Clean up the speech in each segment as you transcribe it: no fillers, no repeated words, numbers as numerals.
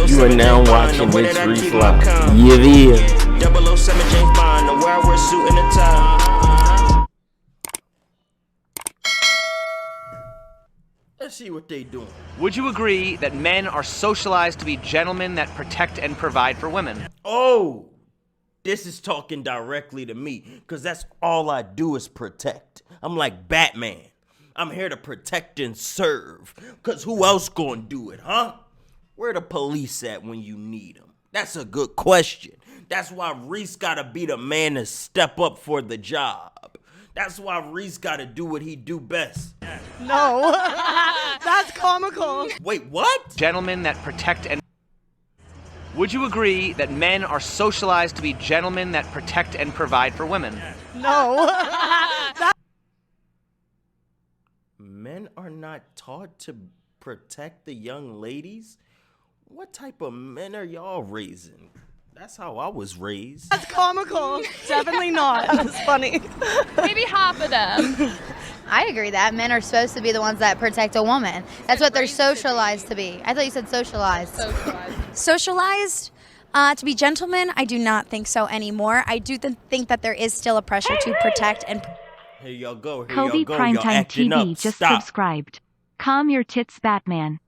You are now watching Rich Refly. Yeah. 007 James Bond, the where I wear suit and a tie. Let's see what they doing. Would you agree that men are socialized to be gentlemen that protect and provide for women? Oh, this is talking directly to me, because that's all I do is protect. I'm like Batman. I'm here to protect and serve, because who else gonna do it, huh? Where the police at when you need them? That's a good question. That's why Reese gotta be the man to step up for the job. That's why Reese gotta do what he do best. No, that's comical. Wait, what? Gentlemen that protect and... Would you agree that men are socialized to be gentlemen that protect and provide for women? No. Men are not taught to protect the young ladies? What type of men are y'all raising? That's how I was raised. That's comical. Definitely not. That's funny. Maybe half of them. I agree that men are supposed to be the ones that protect a woman. That's what they're socialized to be. I thought you said socialized. Socialized to be gentlemen? I do not think so anymore. I do think that there is still a pressure to protect and... Here y'all go, here Kobe y'all go, y'all Primetime acting TV up. just Stop. subscribed. Calm your tits, Batman.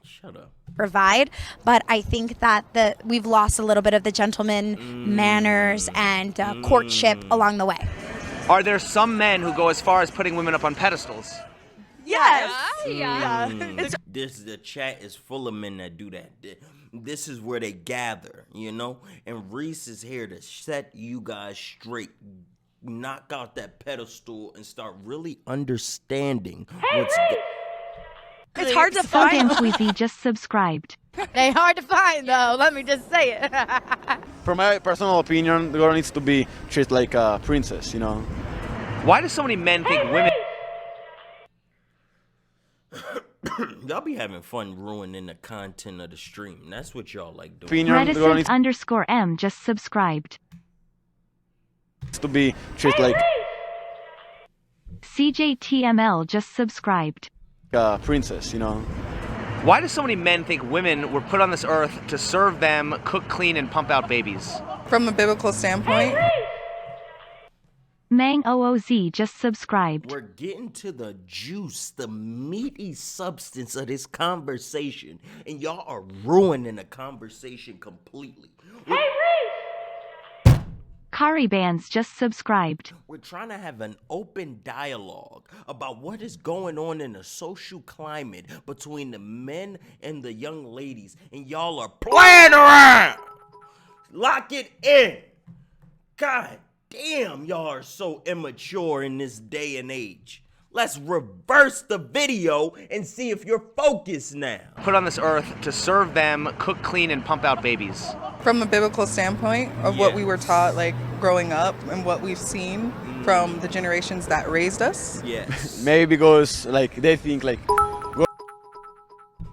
Shut up. provide, but I think that we've lost a little bit of the gentleman manners and courtship along the way. Are there some men who go as far as putting women up on pedestals? Yes. Yeah. The chat is full of men that do that. This is where they gather, you know? And Reese is here to set you guys straight. Knock out that pedestal and start really understanding what's It's hard to So find. damn Queasy just subscribed. They hard to find though, let me just say it. For my personal opinion, the girl needs to be treated like a princess, you know? Why do so many men think women... Y'all be having fun ruining the content of the stream. That's what y'all like doing. Opinion, the girl needs Reticent_M just subscribed. to be treated like CJTML just subscribed. a princess, you know? Why do so many men think women were put on this earth to serve them, cook, clean, and pump out babies? From a biblical standpoint, Mang OOZ just subscribed. We're getting to the juice, the meaty substance of this conversation, and y'all are ruining the conversation completely. Kari Bands just subscribed. We're trying to have an open dialogue about what is going on in the social climate between the men and the young ladies, and y'all are playing around. Lock it in. God damn, y'all are so immature in this day and age. Let's reverse the video and see if you're focused now. Put on this earth to serve them, cook, clean, and pump out babies. from a biblical standpoint of what we were taught, like growing up, and what we've seen from the generations that raised us. Yes. Maybe because like they think like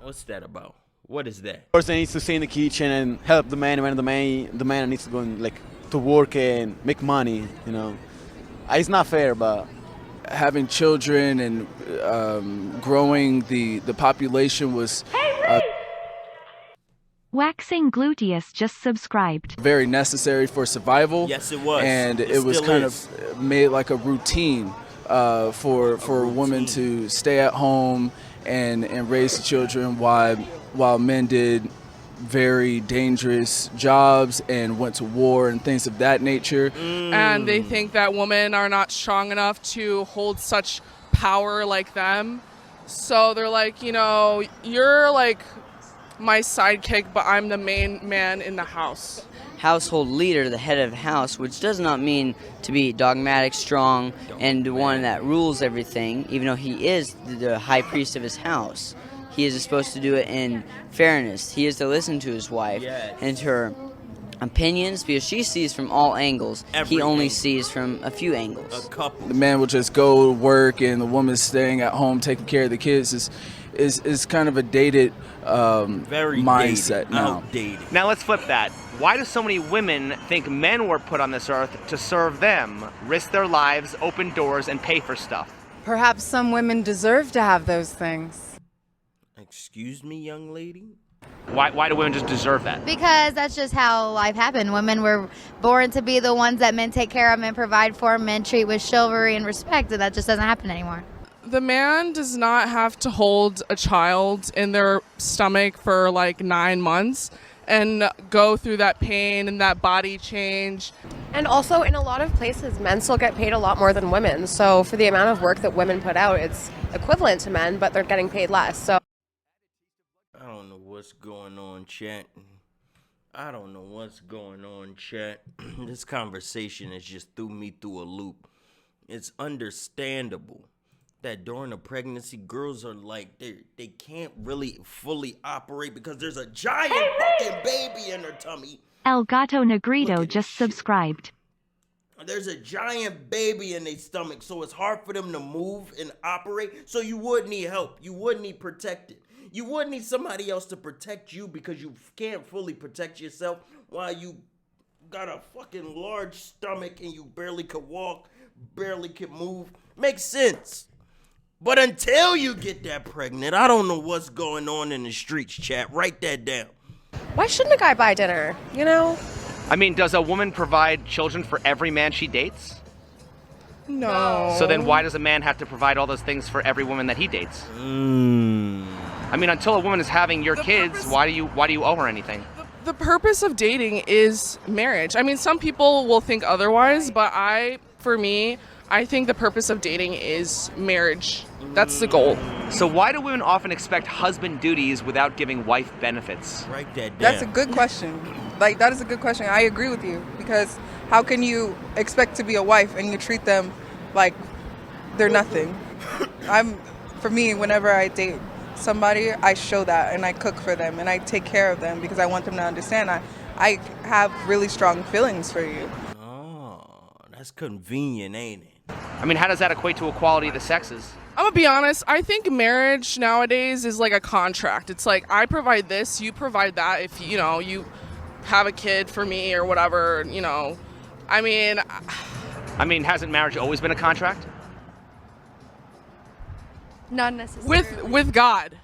What's that about? What is that? person needs to stay in the kitchen and help the man when the man needs to go and, like to work and make money, you know. It's not fair, but having children and growing the population was Waxing Gluteus just subscribed. very necessary for survival. Yes, it was. And It it was still kind is. of made like a routine for women to stay at home and raise the children while men did very dangerous jobs and went to war and things of that nature. And they think that women are not strong enough to hold such power like them. So they're like, you know, you're like my sidekick, but I'm the main man in the house. Household leader, the head of the house, which does not mean to be dogmatic, strong, and the one that rules everything, even though he is the high priest of his house. He is supposed to do it in fairness. He is to listen to his wife and her opinions, because she sees from all angles. He only sees from a few angles. A couple. The man would just go to work and the woman staying at home taking care of the kids is kind of a dated Very mindset dated, now. outdated. Now let's flip that. Why do so many women think men were put on this earth to serve them, risk their lives, open doors, and pay for stuff? Perhaps some women deserve to have those things. Excuse me, young lady? Why do women just deserve that? Because that's just how life happened. Women were born to be the ones that men take care of, men provide for, men treat with chivalry and respect, and that just doesn't happen anymore. The man does not have to hold a child in their stomach for like 9 months and go through that pain and that body change. And also, in a lot of places, men still get paid a lot more than women. So for the amount of work that women put out, it's equivalent to men, but they're getting paid less. So I don't know what's going on, chat. I don't know what's going on, chat. This conversation has just threw me through a loop. It's understandable that during a pregnancy, girls are like, they can't really fully operate because there's a giant fucking baby in her tummy. El Gato Negrito just subscribed. There's a giant baby in their stomach, so it's hard for them to move and operate. So you would need help. You would need protected. You would need somebody else to protect you because you can't fully protect yourself while you got a fucking large stomach and you barely could walk, barely could move. Makes sense. But until you get that pregnant, I don't know what's going on in the streets, chat. Write that down. why shouldn't a guy buy dinner, you know? I mean, does a woman provide children for every man she dates? No. So then why does a man have to provide all those things for every woman that he dates? I mean, until a woman is having your kids, why do you owe her anything? The purpose of dating is marriage. I mean, some people will think otherwise, but for me, I think the purpose of dating is marriage. That's the goal. So why do women often expect husband duties without giving wife benefits? Write that down. That's a good question. Like, that is a good question. I agree with you, because how can you expect to be a wife and you treat them like they're nothing? For me, whenever I date somebody, I show that, and I cook for them, and I take care of them because I want them to understand I have really strong feelings for you. Oh, that's convenient, ain't it? I mean, how does that equate to equality of the sexes? I'm gonna be honest, I think marriage nowadays is like a contract. It's like, I provide this, you provide that. If, you know, you have a kid for me or whatever, you know. I mean, hasn't marriage always been a contract? Not necessarily. with God.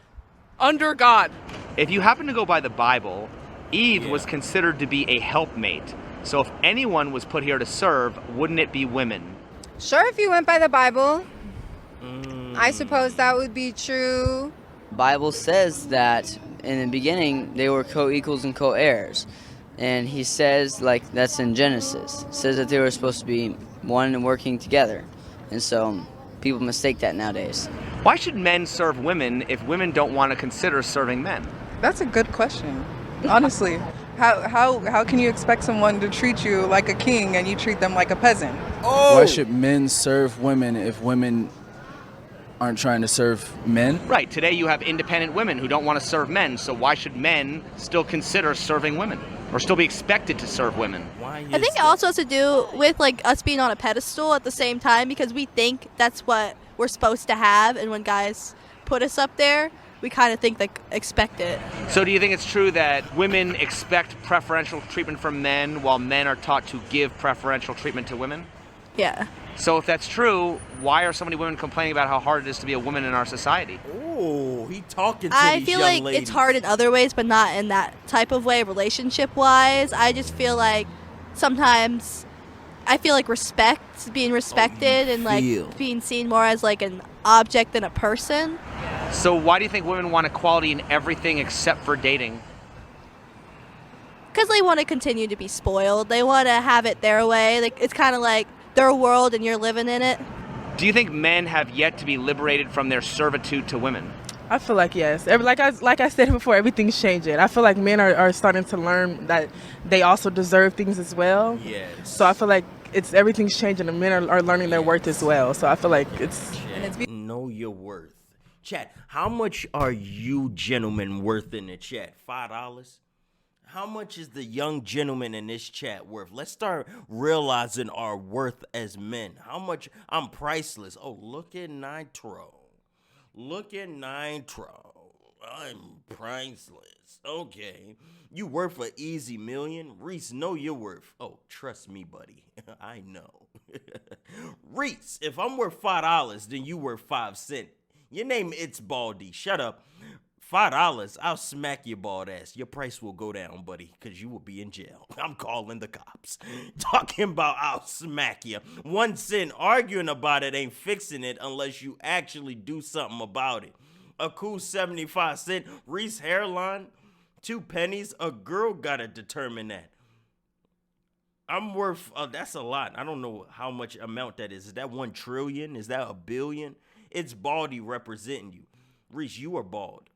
Under God. If you happen to go by the Bible, Eve was considered to be a helpmate. So if anyone was put here to serve, wouldn't it be women? Sure, if you went by the Bible, I suppose that would be true. Bible says that in the beginning they were co-equals and co-heirs. And he says, like, that's in Genesis, says that they were supposed to be one and working together. And so people mistake that nowadays. Why should men serve women if women don't want to consider serving men? That's a good question, honestly. How can you expect someone to treat you like a king and you treat them like a peasant? Why should men serve women if women aren't trying to serve men? Right, today you have independent women who don't want to serve men, so why should men still consider serving women? Or still be expected to serve women? I think it also has to do with like us being on a pedestal at the same time, because we think that's what we're supposed to have, and when guys put us up there, we kind of think like expect it. So do you think it's true that women expect preferential treatment from men while men are taught to give preferential treatment to women? Yeah. So if that's true, why are so many women complaining about how hard it is to be a woman in our society? Oh, he talking to I these feel young like ladies. it's hard in other ways, but not in that type of way, relationship-wise. I just feel like sometimes I feel like being respected and like being seen more as like an object than a person. So why do you think women want equality in everything except for dating? Because they want to continue to be spoiled. They want to have it their way. Like, it's kind of like their world and you're living in it. Do you think men have yet to be liberated from their servitude to women? I feel like yes. Like I said before, everything's changing. I feel like men are starting to learn that they also deserve things as well. Yes. So I feel like everything's changing, and men are learning their worth as well. So I feel like Know your worth. Chat, how much are you gentlemen worth in the chat? $5? How much is the young gentleman in this chat worth? Let's start realizing our worth as men. How much? I'm priceless. Oh, look at Nitro. Look at Nitro. I'm priceless. Okay. You worth an easy million? Reese, know your worth. Oh, trust me, buddy. I know. Reese, if I'm worth $5, then you worth 5 cents. Your name It's Baldy. Shut up. $5, I'll smack your bald ass. Your price will go down, buddy, because you will be in jail. I'm calling the cops. Talking about I'll smack you. 1 cent arguing about it ain't fixing it unless you actually do something about it. A cool 75 cent Reese hairline, 2 pennies. A girl gotta determine that. I'm worth, that's a lot. I don't know how much amount that is. Is that 1 trillion? Is that a billion? It's Baldy representing you. Reese, you are bald.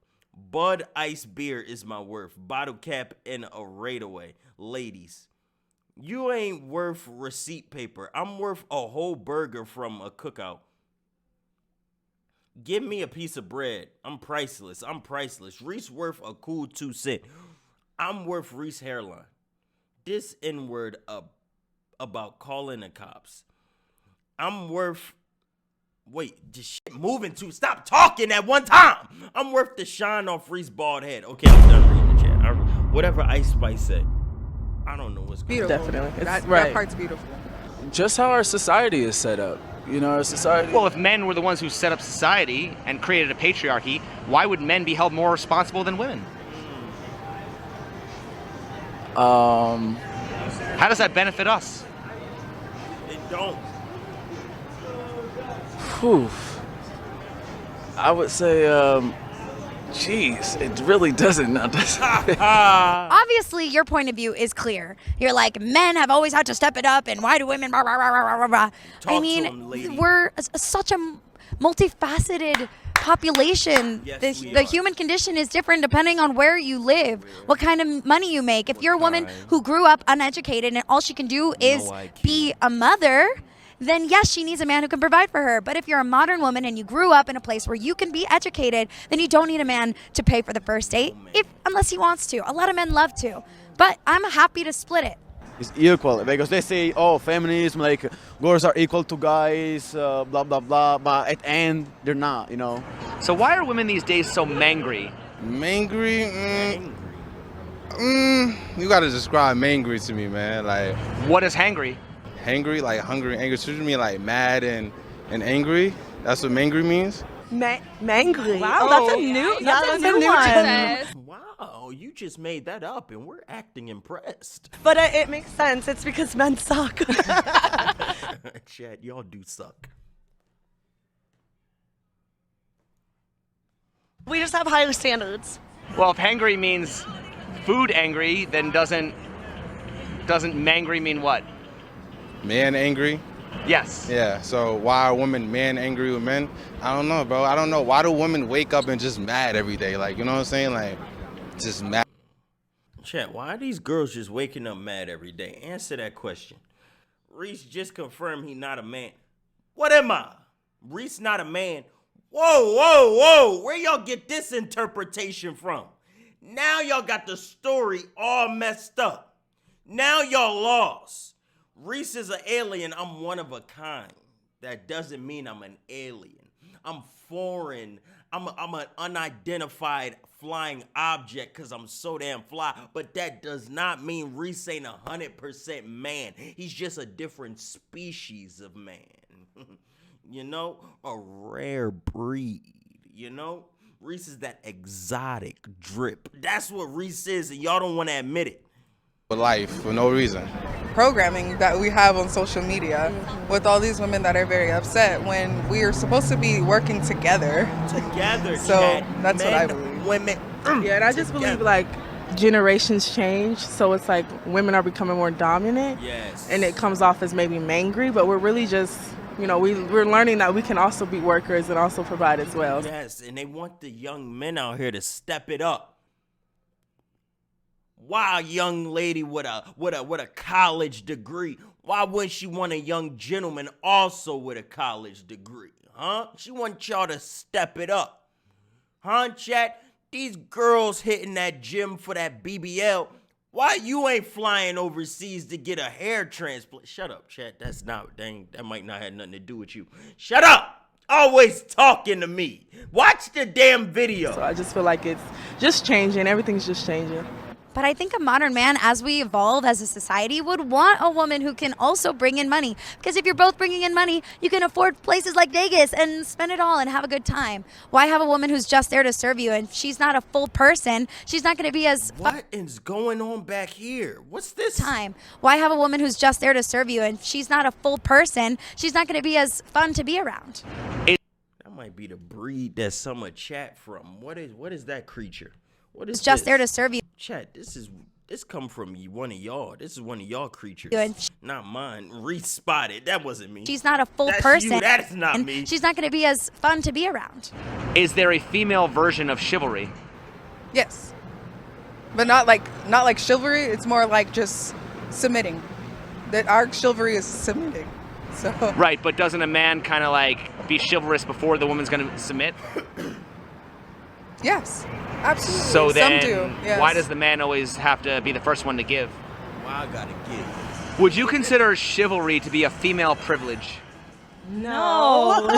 Bud Ice Beer is my worth. Bottle cap and a rate away. Ladies, you ain't worth receipt paper. I'm worth a whole burger from a cookout. Give me a piece of bread. I'm priceless. Reese worth a cool 2 cent. I'm worth Reese hairline. This N-word about calling the cops. I'm worth... Wait, just shit moving too. Stop talking at one time. I'm worth the shine off Reese's bald head. Okay, I'm done reading the chat. Whatever Ice Spice said. I don't know what's going on. Definitely. That part's beautiful. Just how our society is set up. You know, our society. Well, if men were the ones who set up society and created a patriarchy, why would men be held more responsible than women? How does that benefit us? It don't. Whew. I would say, geez, it really doesn't. Obviously, your point of view is clear. You're like, men have always had to step it up, and why do women? Rah, rah, rah, rah, rah, rah. I mean, we're such a multifaceted population. Yes, The human condition is different depending on where you live, what kind of money you make. If you're a woman who grew up uneducated and all she can do is be a mother, then yes, she needs a man who can provide for her. But if you're a modern woman and you grew up in a place where you can be educated, then you don't need a man to pay for the first date, unless he wants to. A lot of men love to. But I'm happy to split it. It's equal because they say, oh, feminism, like girls are equal to guys, blah, blah, blah. But at the end, they're not, you know. So why are women these days so mangry? Mangry? You gotta describe mangry to me, man. Like, what is hangry? Hangry, like hungry, angry. So you mean like mad and angry? That's what mangry means? Mangry. Wow, that's a new one. Wow, you just made that up and we're acting impressed. But it makes sense. It's because men suck. Chad, y'all do suck. We just have higher standards. Well, if hangry means food angry, then doesn't mangry mean what? Man angry? Yes. Yeah, so why are women man angry with men? I don't know, bro. I don't know. Why do women wake up and just mad every day? Like, you know what I'm saying? Like, just mad. Chat, why are these girls just waking up mad every day? Answer that question. Reese just confirmed he not a man. What am I? Reese not a man? Whoa. Where y'all get this interpretation from? Now y'all got the story all messed up. Now y'all lost. Reese is an alien. I'm one of a kind. That doesn't mean I'm an alien. I'm foreign. I'm an unidentified flying object because I'm so damn fly. But that does not mean Reese ain't 100% man. He's just a different species of man. You know? A rare breed. You know? Reese is that exotic drip. That's what Reese is, and y'all don't want to admit it. For life, for no reason. Programming that we have on social media with all these women that are very upset when we are supposed to be working together. So that's what I believe. Women. Yeah, and I just believe like generations change, so it's like women are becoming more dominant. Yes. And it comes off as maybe mangry, but we're really just, you know, we're learning that we can also be workers and also provide as well. Yes, and they want the young men out here to step it up. Why a young lady with a college degree? Why wouldn't she want a young gentleman also with a college degree? Huh? She wants y'all to step it up. Huh, chat? These girls hitting that gym for that BBL. Why you ain't flying overseas to get a hair transplant? Shut up, chat. That might not have nothing to do with you. Shut up! Always talking to me. Watch the damn video. So I just feel like it's just changing. Everything's just changing. But I think a modern man, as we evolve as a society, would want a woman who can also bring in money. Because if you're both bringing in money, you can afford places like Vegas and spend it all and have a good time. Why have a woman who's just there to serve you, and if she's not a full person, she's not going to be as... What is going on back here? What's this? Time. Why have a woman who's just there to serve you, and if she's not a full person, she's not going to be as fun to be around. That might be the breed that some of chat from. What is that creature? What is just this? there to serve you. Chat, this come from one of y'all. This is one of y'all creatures. Not mine. Re-spotted. That wasn't me. She's not a full That's person. You. That's not me. She's not going to be as fun to be around. Is there a female version of chivalry? Yes. But not like chivalry, it's more like just submitting. That our chivalry is submitting. So Right, but doesn't a man kind of like be chivalrous before the woman's going to submit? Yes. Absolutely. So then, some do. Yes. why does the man always have to be the first one to give? Why I gotta give? Would you consider chivalry to be a female privilege? No.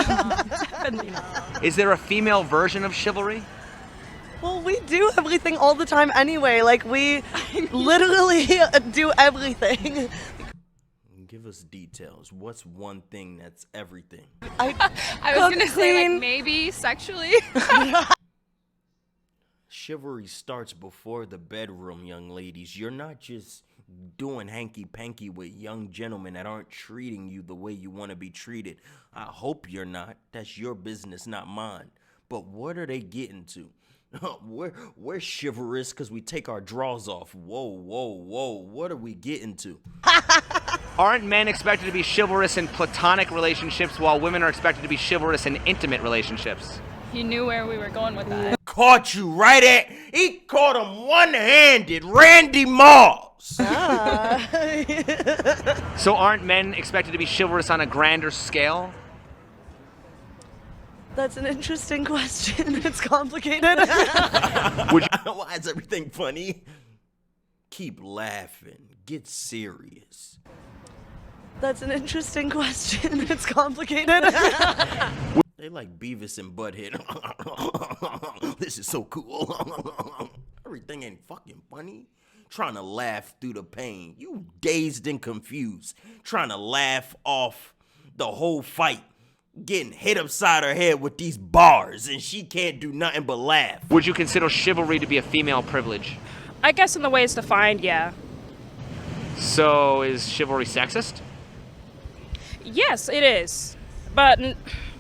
Is there a female version of chivalry? Well, we do everything all the time anyway. Like, we literally do everything. Give us details. What's one thing that's everything? I was gonna say, like, maybe sexually. Chivalry starts before the bedroom, young ladies. You're not just doing hanky-panky with young gentlemen that aren't treating you the way you want to be treated. I hope you're not. That's your business, not mine. But what are they getting to? We're chivalrous because we take our drawers off. Whoa, whoa, whoa. What are we getting to? Aren't men expected to be chivalrous in platonic relationships while women are expected to be chivalrous in intimate relationships? He knew where we were going with that. Caught you right at. He caught him one-handed. Randy Moss. So aren't men expected to be chivalrous on a grander scale? That's an interesting question. It's complicated. Why is everything funny? Keep laughing. Get serious. That's an interesting question. It's complicated. They like Beavis and Butthead. This is so cool. Everything ain't fucking funny. Trying to laugh through the pain. You dazed and confused. Trying to laugh off the whole fight. Getting hit upside her head with these bars, and she can't do nothing but laugh. Would you consider chivalry to be a female privilege? I guess in the way it's defined, yeah. So is chivalry sexist? Yes, it is. But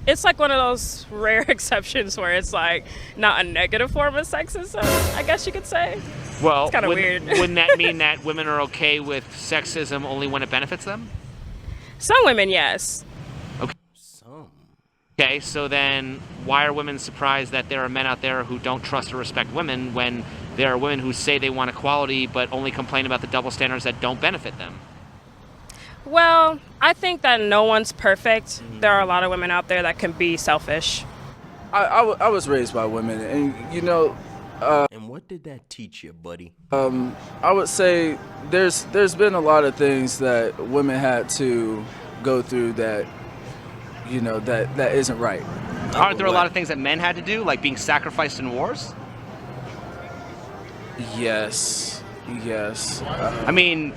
it's like one of those rare exceptions where it's like not a negative form of sexism, I guess you could say. Well, it's kind of weird. Wouldn't that mean that women are okay with sexism only when it benefits them? Some women, yes. Okay. Okay, so then why are women surprised that there are men out there who don't trust or respect women when there are women who say they want equality but only complain about the double standards that don't benefit them? Well, I think that no one's perfect. There are a lot of women out there that can be selfish. I was raised by women, and you know. And what did that teach you, buddy? I would say there's been a lot of things that women had to go through that, you know, that isn't right. Aren't there a lot of things that men had to do, like being sacrificed in wars? Yes. I mean,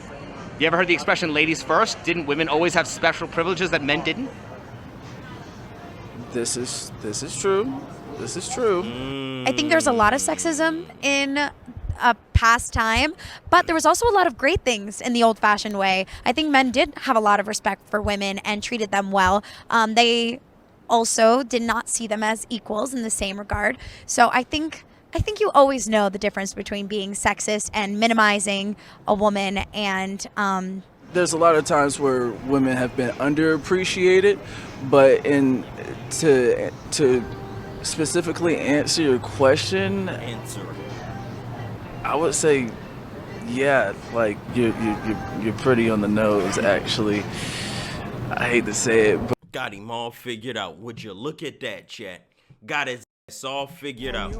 you ever heard the expression "ladies first"? Didn't women always have special privileges that men didn't? This is true. This is true. I think there's a lot of sexism in a past time, but there was also a lot of great things in the old-fashioned way. I think men did have a lot of respect for women and treated them well. They also did not see them as equals in the same regard. So I think you always know the difference between being sexist and minimizing a woman and there's a lot of times where women have been underappreciated, but to specifically answer your question, I would say, yeah, like you're pretty on the nose, actually. I hate to say it, but got him all figured out. Would you look at that, chat? Got his ass all figured out.